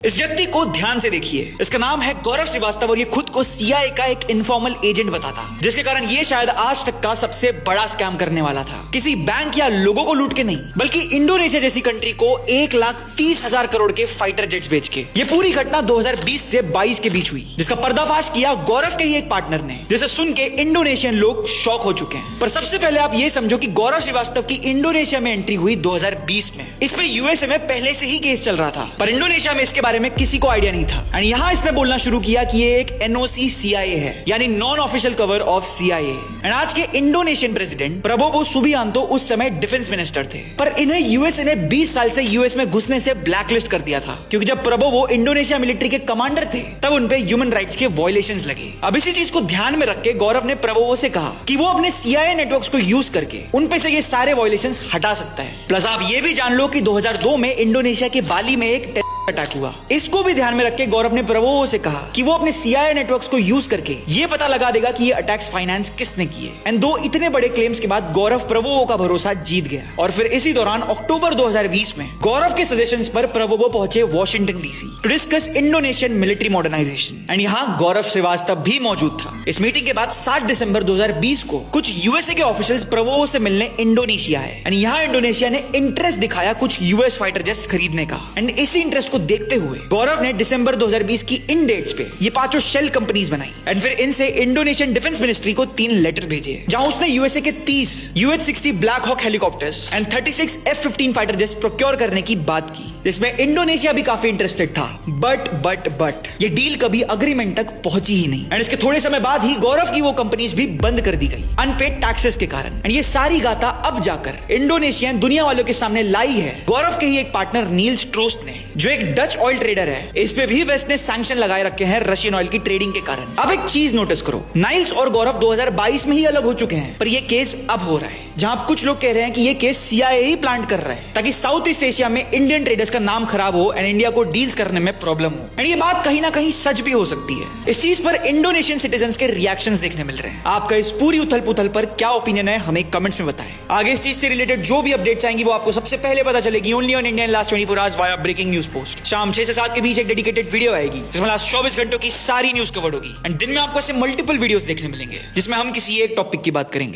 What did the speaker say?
इस व्यक्ति को ध्यान से देखिए। इसका नाम है गौरव श्रीवास्तव और ये खुद को सीआईए का एक इनफॉर्मल एजेंट बताता, जिसके कारण ये शायद आज तक का सबसे बड़ा स्कैम करने वाला था। किसी बैंक या लोगों को लूट के नहीं, बल्कि इंडोनेशिया जैसी कंट्री को 1,30,000 करोड़ के फाइटर जेट्स बेच के। ये पूरी घटना 2020 से 22 के बीच हुई, जिसका पर्दाफाश किया गौरव के ही एक पार्टनर ने, जिसे सुन के इंडोनेशियन लोग शॉक हो चुके हैं। पर सबसे पहले आप ये समझो कि गौरव श्रीवास्तव की इंडोनेशिया में एंट्री हुई 2020 में। इस पे यूएसए में पहले से ही केस चल रहा था, पर इंडोनेशिया में इसके बारे में किसी को आइडिया नहीं था। एंड यहाँ इसने बोलना शुरू किया कि ये एक एनओसी सीआईए है, यानी non official cover of CIA. And आज के इंडोनेशियन प्रेसिडेंट प्रबोवो सुबियांतो उस समय डिफेंस मिनिस्टर थे, पर इन्हें यूएसए ने 20 साल से यूएस में घुसने से ब्लैकलिस्ट कर दिया था, क्योंकि जब प्रबोवो इंडोनेशिया मिलिट्री के कमांडर थे तब उनपे ह्यूमन राइट्स के वायलेशंस लगे। अब इसी चीज को ध्यान में रख के गौरव ने प्रबोवो से कहा कि वो अपने सीआईए नेटवर्क्स को यूज करके उनपे से ये सारे वायलेशंस हटा सकता है। प्लस आप ये भी जान लो कि 2002 में इंडोनेशिया के बाली में एक अटैक हुआ। इसको भी ध्यान में रख के गौरव ने प्रबोवो से कहा कि वो अपने सीआईए नेटवर्क्स को यूज करके ये पता लगा देगा कि ये अटैक्स फाइनेंस किसने किए। एंड दो इतने बड़े क्लेम्स के बाद गौरव प्रबोवो का भरोसा जीत गया। और फिर इसी दौरान अक्टूबर 2020 में गौरव के सजेशंस पर प्रबोवो पहुंचे Washington DC to discuss Indonesian military modernisation. And यहाँ गौरव श्रीवास्तव भी मौजूद था। इस मीटिंग के बाद 7 दिसंबर 2020 को कुछ यूएसए के ऑफिशियल्स प्रबोवो से मिलने इंडोनेशिया आए। एंड यहाँ इंडोनेशिया ने इंटरेस्ट दिखाया कुछ यूएस फाइटर जेट्स खरीदने का। एंड इसी इंटरेस्ट को देखते हुए गौरव ने दिसंबर 2020 की इन डेट्स पे ये 5 शेल कंपनीज बनाई। एंड फिर इनसे इंडोनेशियन डिफेंस मिनिस्ट्री को 3 लेटर भेजे, जहां उसने यूएसए के 30 UH-60 Black Hawk helicopters and 36 F-15 fighter jets procure करने की बात की, जिसमें इंडोनेशिया भी काफी इंटरेस्टेड था। बट ये डील कभी अग्रीमेंट तक पहुंची ही नहीं। एंड इसके थोड़े समय बाद ही गौरव की वो कंपनीज भी बंद कर दी गई अनपेड टैक्सेस के कारण। एंड ये सारी गाथा अब जाकर इंडोनेशियन दुनिया वालों के सामने लाई है गौरव के ही एक पार्टनर नील्स ट्रोस्ट ने, जो एक डच ऑयल ट्रेडर है। इस पे भी वेस्ट ने सैंक्शन लगाए रखे हैं रशियन ऑयल की ट्रेडिंग के कारण। अब एक चीज नोटिस करो, नाइल्स और गौरव 2022 में ही अलग हो चुके हैं, पर ये केस अब हो रहा है, जहां कुछ लोग कह रहे हैं कि ये केस सीआईए ही प्लान कर रहा है, ताकि साउथ ईस्ट एशिया में इंडियन ट्रेडर्स का नाम खराब हो एंड इंडिया को डील्स करने में प्रॉब्लम हो। एंड ये बात कहीं ना कहीं सच भी हो सकती है। इस चीज पर इंडोनेशियन सिटीजंस के रिएक्शंस देखने मिल रहे हैं। आपका इस पूरी उथल पुथल पर क्या ओपिनियन है, हमें कमेंट्स में बताएं। आगे इस चीज से रिलेटेड जो भी अपडेट्स आएंगी वो आपको सबसे पहले पता चलेगी only on Indian last 24 hours via breaking news post. शाम 6 से 7 के बीच एक डेडिकेटेड वीडियो आएगी, जिसमें लास्ट 24 घंटों की सारी न्यूज कवर्ड होगी। एंड दिन में आपको ऐसे मल्टीपल वीडियोस देखने मिलेंगे, जिसमें हम किसी एक टॉपिक की बात करेंगे।